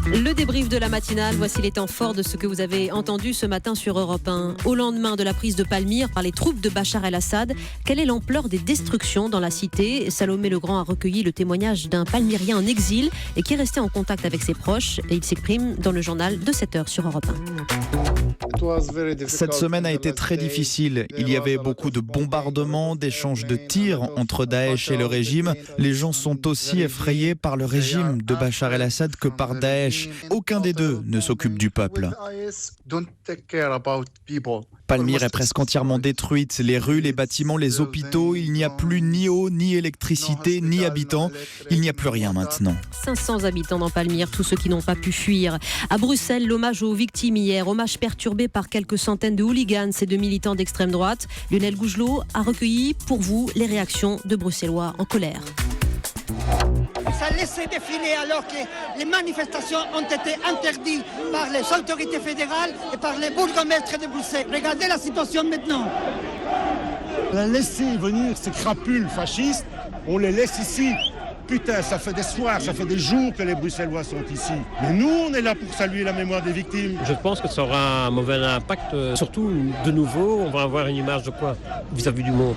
Le débrief de la matinale, voici les temps forts de ce que vous avez entendu ce matin sur Europe 1. Au lendemain de la prise de Palmyre par les troupes de Bachar el-Assad, quelle est l'ampleur des destructions dans la cité ? Salomé Legrand a recueilli le témoignage d'un Palmyrien en exil et qui est resté en contact avec ses proches. Et il s'exprime dans le journal de 7h sur Europe 1. Cette semaine a été très difficile. Il y avait beaucoup de bombardements, d'échanges de tirs entre Daesh et le régime. Les gens sont aussi effrayés par le régime de Bachar el-Assad que par Daesh. Aucun des deux ne s'occupe du peuple. Palmyre est presque entièrement détruite. Les rues, les bâtiments, les hôpitaux, il n'y a plus ni eau, ni électricité, ni habitants. Il n'y a plus rien maintenant. 500 habitants dans Palmyre, tous ceux qui n'ont pas pu fuir. À Bruxelles, l'hommage aux victimes hier, hommage perturbé par quelques centaines de hooligans et de militants d'extrême droite. Lionel Gougelot a recueilli pour vous les réactions de Bruxellois en colère. Ça laissait défiler alors que les manifestations ont été interdites par les autorités fédérales et par les bourgmestres de Bruxelles. Regardez la situation maintenant. On a laissé venir ces crapules fascistes, on les laisse ici. Putain, ça fait des soirs, ça fait des jours que les Bruxellois sont ici. Mais nous, on est là pour saluer la mémoire des victimes. Je pense que ça aura un mauvais impact. Surtout, de nouveau, on va avoir une image de quoi vis-à-vis du monde.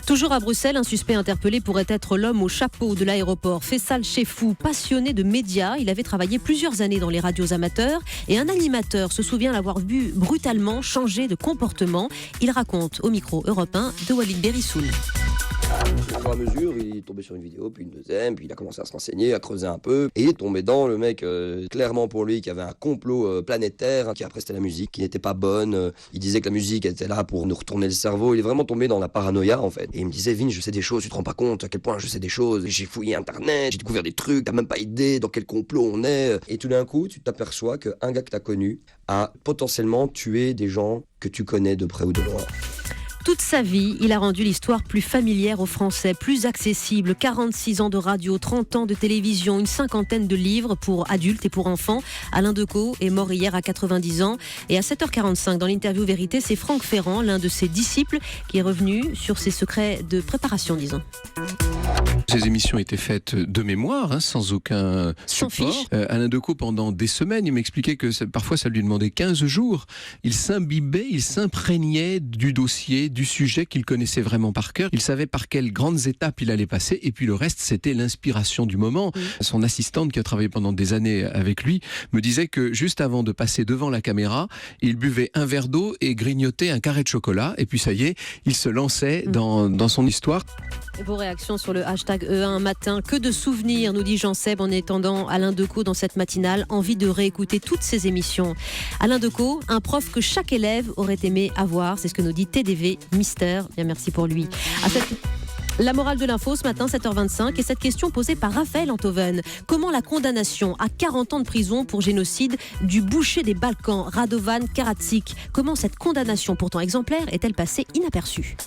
Toujours à Bruxelles, un suspect interpellé pourrait être l'homme au chapeau de l'aéroport. Faisal Chefou, passionné de médias, il avait travaillé plusieurs années dans les radios amateurs et un animateur se souvient l'avoir vu brutalement changer de comportement. Il raconte au micro Europe 1 de Walid Berissoul. Au fur et à mesure, il est tombé sur une vidéo, puis une deuxième, puis il a commencé à se renseigner, à creuser un peu, et il est tombé dans le mec, clairement pour lui, qui avait un complot planétaire, qui après c'était la musique, qui n'était pas bonne, il disait que la musique était là pour nous retourner le cerveau, il est vraiment tombé dans la paranoïa en fait. Et il me disait, Vin, je sais des choses, tu te rends pas compte à quel point je sais des choses, j'ai fouillé internet, j'ai découvert des trucs, t'as même pas idée dans quel complot on est. Et tout d'un coup, tu t'aperçois qu'un gars que t'as connu a potentiellement tué des gens que tu connais de près ou de loin. Toute sa vie, il a rendu l'histoire plus familière aux Français, plus accessible. 46 ans de radio, 30 ans de télévision, une cinquantaine de livres pour adultes et pour enfants. Alain Decaux est mort hier à 90 ans. Et à 7h45, dans l'interview Vérité, c'est Franck Ferrand, l'un de ses disciples, qui est revenu sur ses secrets de préparation, disons. Ces émissions étaient faites de mémoire, sans aucun support. Alain Decaux, pendant des semaines, il m'expliquait que parfois ça lui demandait 15 jours. Il s'imbibait, il s'imprégnait du dossier, du sujet qu'il connaissait vraiment par cœur. Il savait par quelles grandes étapes il allait passer et puis le reste, c'était l'inspiration du moment. Son assistante, qui a travaillé pendant des années avec lui, me disait que juste avant de passer devant la caméra, il buvait un verre d'eau et grignotait un carré de chocolat. Et puis ça y est, il se lançait dans son histoire. Et vos réactions sur le hashtag E1 matin. Que de souvenirs, nous dit Jean-Seb en étendant Alain Decaux dans cette matinale. Envie de réécouter toutes ces émissions. Alain Decaux, un prof que chaque élève aurait aimé avoir. C'est ce que nous dit TDV Mister. Bien, merci pour lui. La morale de l'info ce matin, 7h25, et cette question posée par Raphaël Enthoven. Comment la condamnation à 40 ans de prison pour génocide du boucher des Balkans, Radovan Karadzic, comment cette condamnation pourtant exemplaire est-elle passée inaperçue ?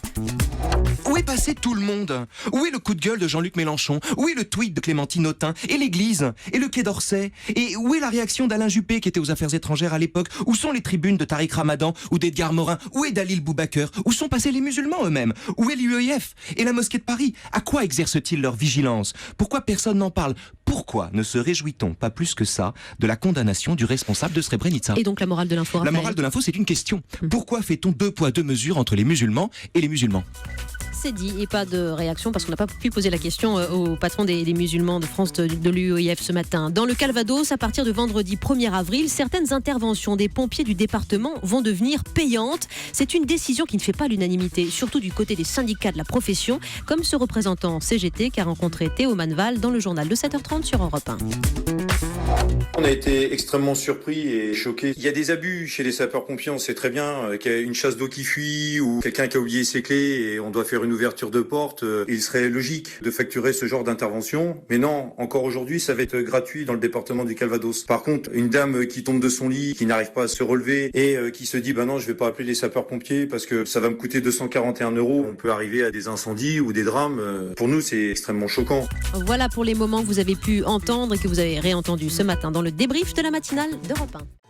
Où est passé tout le monde ? Où est le coup de gueule de Jean-Luc Mélenchon ? Où est le tweet de Clémentine Autain ? Et l'église ? Et le Quai d'Orsay ? Et où est la réaction d'Alain Juppé qui était aux affaires étrangères à l'époque ? Où sont les tribunes de Tariq Ramadan ou d'Edgar Morin ? Où est Dalil Boubaker ? Où sont passés les musulmans eux-mêmes ? Où est l'UEF et la mosquée de Paris ? À quoi exercent-ils leur vigilance ? Pourquoi personne n'en parle ? Pourquoi ne se réjouit-on pas plus que ça de la condamnation du responsable de Srebrenica ? Et donc la morale de l'info, La morale de l'info, c'est une question. Pourquoi fait-on 2 poids 2 mesures entre les musulmans et les musulmans ? C'est dit, et pas de réaction parce qu'on n'a pas pu poser la question au patron des musulmans de France de l'UEF ce matin. Dans le Calvados, à partir de vendredi 1er avril, certaines interventions des pompiers du département vont devenir payantes. C'est une décision qui ne fait pas l'unanimité, surtout du côté des syndicats de la profession, comme ce représentant CGT qu'a rencontré Théo Manval dans le journal de 7h30 sur Europe 1. On a été extrêmement surpris et choqués. Il y a des abus chez les sapeurs-pompiers, on sait très bien qu'il y a une chasse d'eau qui fuit ou quelqu'un qui a oublié ses clés et on doit faire une ouverture de porte. Il serait logique de facturer ce genre d'intervention. Mais non, encore aujourd'hui, ça va être gratuit dans le département du Calvados. Par contre, une dame qui tombe de son lit, qui n'arrive pas à se relever et qui se dit « bah non, je vais pas appeler les sapeurs-pompiers parce que ça va me coûter 241 €. On peut arriver à des incendies ou des drames. Pour nous, c'est extrêmement choquant. Voilà pour les moments que vous avez pu entendre et que vous avez réentendus ce matin dans le débrief de la matinale d'Europe 1.